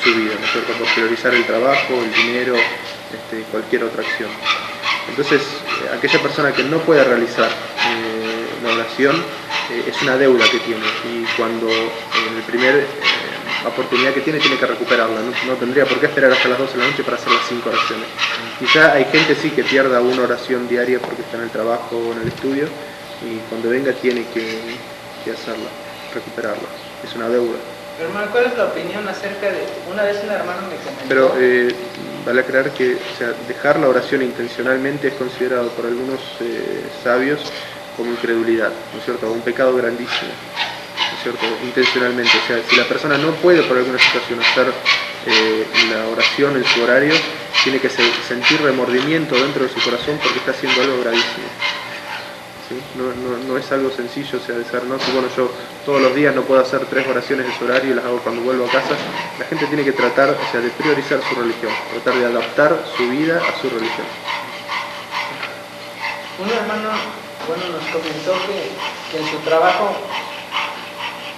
su vida, ¿no es cierto?, por priorizar el trabajo, el dinero, cualquier otra acción. Entonces, aquella persona que no puede realizar la oración es una deuda que tiene, y cuando en el primer oportunidad que tiene que recuperarla, no tendría por qué esperar hasta las 12 de la noche para hacer las 5 oraciones. Quizá hay gente sí que pierda una oración diaria porque está en el trabajo o en el estudio, y cuando venga tiene que hacerla, recuperarla. Es una deuda. Hermano, ¿cuál es la opinión acerca de...? Una vez un hermano me comentó... Pero vale aclarar que, o sea, dejar la oración intencionalmente es considerado por algunos sabios como incredulidad, ¿no es cierto?, un pecado grandísimo, ¿no es cierto?, intencionalmente. O sea, si la persona no puede por alguna situación hacer la oración en su horario, tiene que sentir remordimiento dentro de su corazón porque está haciendo algo gravísimo. ¿Sí? No es algo sencillo, o sea, de ser, ¿no? Si bueno, yo todos los días no puedo hacer 3 oraciones en su horario y las hago cuando vuelvo a casa. La gente tiene que tratar, o sea, de priorizar su religión, tratar de adaptar su vida a su religión. Un hermano, bueno, nos comentó que en su trabajo,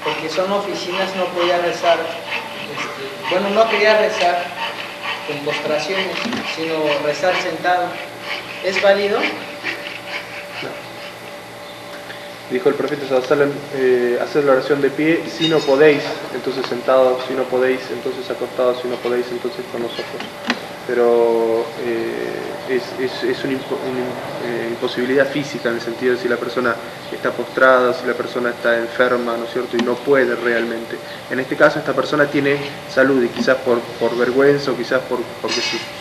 porque son oficinas, no podía rezar, bueno, no quería rezar con postraciones, sino rezar sentado. ¿Es válido? Dijo el profeta sallallahu alaihi wasallam, hacer la oración de pie, si no podéis, entonces sentados; si no podéis, entonces acostados; si no podéis, entonces con los ojos. Pero es una imposibilidad física, en el sentido de si la persona está postrada, si la persona está enferma, ¿no es cierto?, y no puede realmente. En este caso, esta persona tiene salud, y quizás por vergüenza, o quizás porque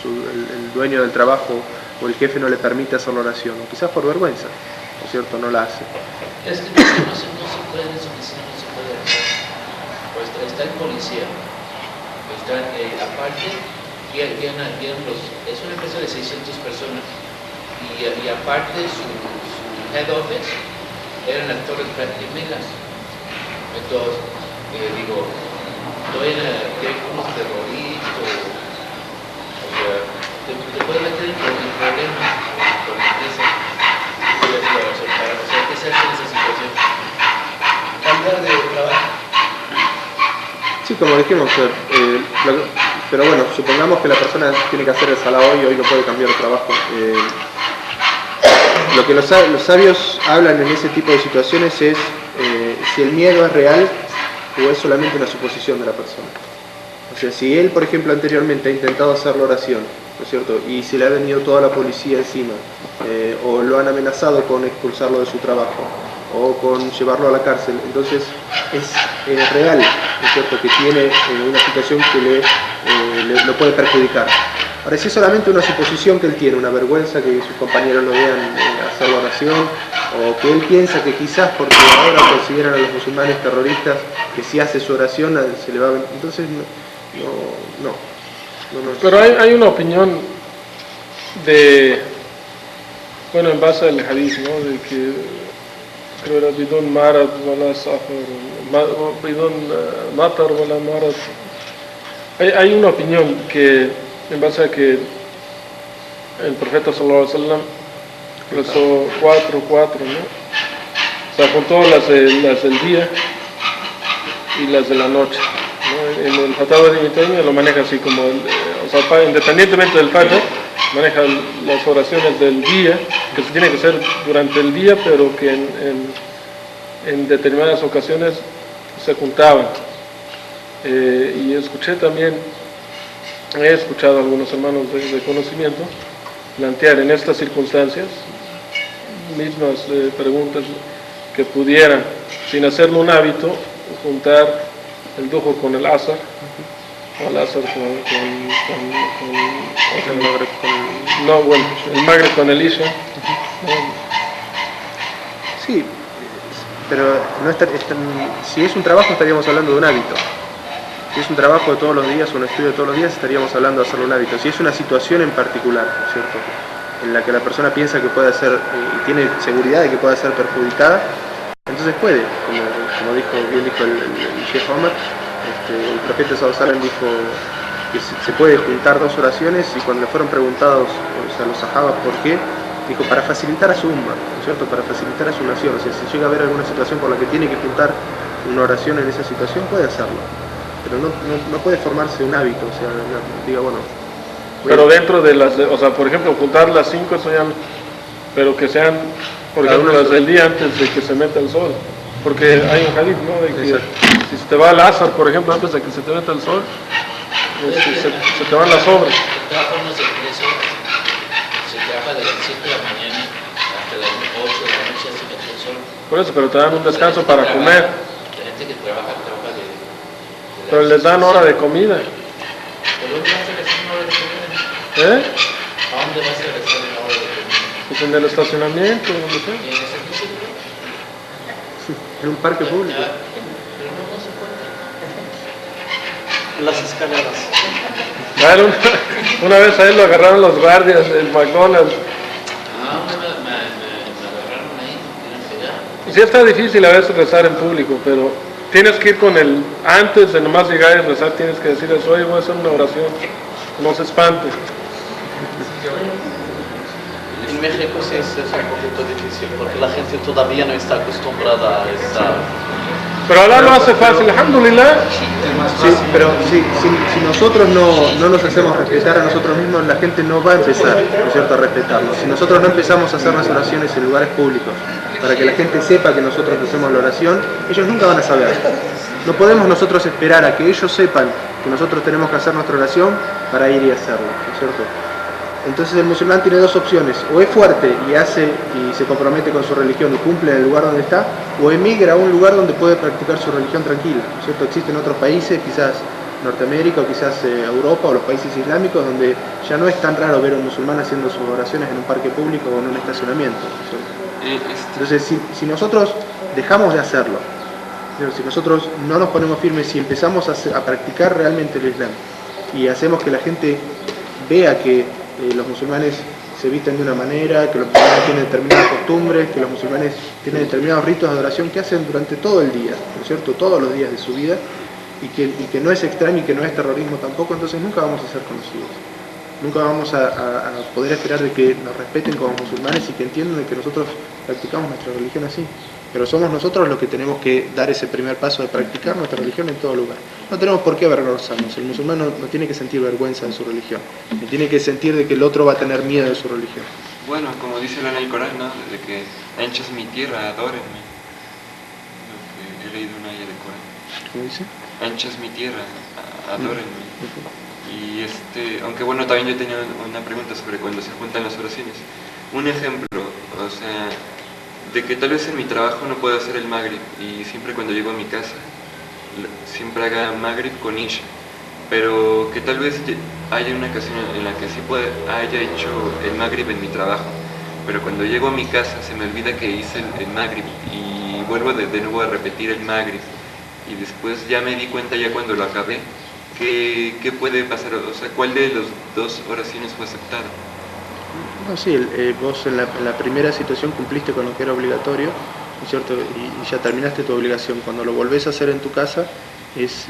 el dueño del trabajo o el jefe no le permite hacer la oración, o quizás por vergüenza, ¿no es cierto?, no la hace. Es que no se puede, en esa oficina no se puede hacer. Pues está el policía, aparte, es una empresa de 600 personas, y aparte su head office era en la Torre Gemelas. Entonces, que hay unos terroristas, o sea, te puede meter en problemas con la empresa. ¿Qué se hace en esa situación? ¿Cambiar de trabajo? Sí, como dijimos, pero bueno, supongamos que la persona tiene que hacer el salá hoy no puede cambiar de trabajo. Lo que los sabios hablan en ese tipo de situaciones es si el miedo es real o es solamente una suposición de la persona. O sea, si él, por ejemplo, anteriormente ha intentado hacer la oración, ¿no es cierto?, y se le ha venido toda la policía encima, o lo han amenazado con expulsarlo de su trabajo, o con llevarlo a la cárcel, entonces es real, ¿no es cierto?, que tiene una situación que lo puede perjudicar. Ahora, si es solamente una suposición que él tiene, una vergüenza que sus compañeros lo vean hacer la oración, o que él piensa que quizás porque ahora consideran a los musulmanes terroristas, que si hace su oración se le va a venir, entonces no. Pero hay una opinión bueno, en base al hadith, ¿no?, de que creo era bidón marad wala safar, bidón matar wala marad. Hay una opinión que, en base a que el profeta sallallahu alaihi wasallam rezó 4, ¿no? O sea, juntó las del día y las de la noche, ¿no? En el Fatawa de Ibn Taymiyyah lo maneja así como, o sea, independientemente del Fajr, maneja las oraciones del día, que se tiene que hacer durante el día, pero que en determinadas ocasiones se juntaban. Y he escuchado a algunos hermanos de conocimiento plantear en estas circunstancias mismas preguntas, que pudieran, sin hacerlo un hábito, juntar el duhur con el asr, o el asr el maghrib con el isha. Sí, pero si es un trabajo estaríamos hablando de un hábito. Si es un trabajo de todos los días o un estudio de todos los días, estaríamos hablando de hacerlo un hábito. Si es una situación en particular, ¿cierto?, en la que la persona piensa que puede ser y tiene seguridad de que pueda ser perjudicada, entonces puede, como bien dijo el Sheikh Omar, el profeta sallallahu alaihi wasallam dijo que se puede juntar 2 oraciones, y cuando le fueron preguntados, o sea, los sahabas por qué, dijo para facilitar a su umma, ¿no es cierto?, para facilitar a su nación. O sea, si llega a haber alguna situación por la que tiene que juntar una oración en esa situación, puede hacerlo. pero no puede formarse un hábito, o sea, diga, bueno. Pero dentro de o sea, por ejemplo, juntar las 5, eso ya, pero que sean, por ejemplo, las del día antes de que se meta el sol. Porque hay un hadith, ¿no? De que si se te va al azar, por ejemplo, antes de que se te meta el sol, se te van las obras. Trabajamos de 3 horas. Se trabaja de las 7 de la mañana hasta las 8 de la noche, se mete el sol. Por eso, pero te dan un descanso para comer. La gente que trabaja de Pero les dan hora de comida. ¿Pero dónde vas a rezar una hora de comida? ¿A dónde vas a rezar una hora de comida? Pues en el estacionamiento, donde sea. ¿Y en el servicio? En un parque público. Pero no se puede. Las escaleras. Claro, una vez a él lo agarraron los guardias del McDonald's. Me agarraron ahí, me pegar. Sí está difícil a veces rezar en público, pero tienes que ir con el, antes de nomás llegar y rezar, tienes que decirles, oye, voy a hacer una oración, no se espante. En México sí es un poquito difícil porque la gente todavía no está acostumbrada a esa... Pero Allah lo hace fácil, alhamdulillah. Sí, pero si nosotros no nos hacemos respetar a nosotros mismos, la gente no va a empezar, ¿no es cierto?, a respetarnos. Si nosotros no empezamos a hacer las oraciones en lugares públicos, para que la gente sepa que nosotros hacemos la oración, ellos nunca van a saber. No podemos nosotros esperar a que ellos sepan que nosotros tenemos que hacer nuestra oración para ir y hacerlo, ¿no es cierto? Entonces el musulmán tiene dos opciones: o es fuerte y hace y se compromete con su religión y cumple en el lugar donde está, o emigra a un lugar donde puede practicar su religión tranquila, ¿no es cierto? Existen otros países, quizás Norteamérica o quizás Europa o los países islámicos, donde ya no es tan raro ver a un musulmán haciendo sus oraciones en un parque público o en un estacionamiento, ¿no es cierto? Entonces si nosotros dejamos de hacerlo, si nosotros no nos ponemos firmes y empezamos a practicar realmente el Islam y hacemos que la gente vea que los musulmanes se visten de una manera, que los musulmanes tienen determinadas costumbres, que los musulmanes tienen determinados ritos de adoración que hacen durante todo el día, ¿no es cierto?, todos los días de su vida, y que no es extraño y que no es terrorismo tampoco, entonces nunca vamos a ser conocidos. Nunca vamos a poder esperar de que nos respeten como musulmanes y que entiendan de que nosotros practicamos nuestra religión así. Pero somos nosotros los que tenemos que dar ese primer paso de practicar nuestra religión en todo lugar. No tenemos por qué avergonzarnos. El musulmán no tiene que sentir vergüenza de su religión. Ni tiene que sentir de que el otro va a tener miedo de su religión. Bueno, como dice en el Corán, ¿no?, de que ancha es mi tierra, adórenme. Lo que he leído una aya del Corán. ¿Cómo dice? Ancha es mi tierra, adórenme. Y aunque bueno, también yo tenía una pregunta sobre cuando se juntan las oraciones. Un ejemplo, o sea, de que tal vez en mi trabajo no puedo hacer el Maghrib y siempre cuando llego a mi casa siempre haga Maghrib con Isha, pero que tal vez haya una ocasión en la que sí haya hecho el Maghrib en mi trabajo, pero cuando llego a mi casa se me olvida que hice el Maghrib y vuelvo de nuevo a repetir el Maghrib y después ya me di cuenta ya cuando lo acabé. ¿Qué puede pasar? O sea, ¿cuál de las dos oraciones fue aceptada? No, sí, vos en la primera situación cumpliste con lo que era obligatorio, ¿no es cierto? Y ya terminaste tu obligación. Cuando lo volvés a hacer en tu casa, es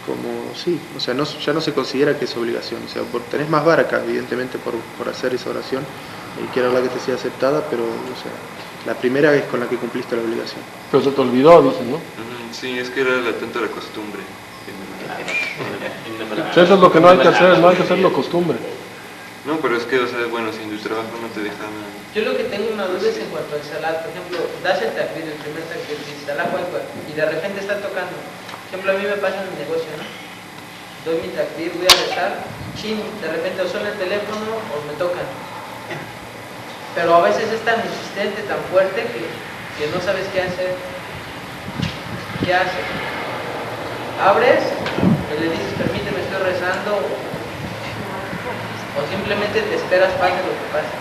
como, sí, o sea, ya no se considera que es obligación. O sea, tenés más baraka, evidentemente, por hacer esa oración, y quiero hablar que te sea aceptada, pero, o sea, la primera es con la que cumpliste la obligación. Pero se te olvidó, dicen, ¿no? Sí, es que era tanto la costumbre. Eso es lo que no hay que hacer, no hay que hacerlo costumbre. No, pero es que, o sea, bueno, si en tu trabajo no te dejan... Yo lo que tengo una duda es en cuanto al salat. Por ejemplo, das el takbir, el primer takbir, dices Allahu Akbar, y de repente está tocando. Por ejemplo, a mí me pasa en mi negocio, ¿no? Doy mi takbir, voy a rezar, de repente o suena el teléfono o me tocan. Pero a veces es tan insistente, tan fuerte, que no sabes qué hacer. ¿Qué haces? Abres y le dices, permíteme, estoy rezando, o simplemente te esperas, pase lo que pase.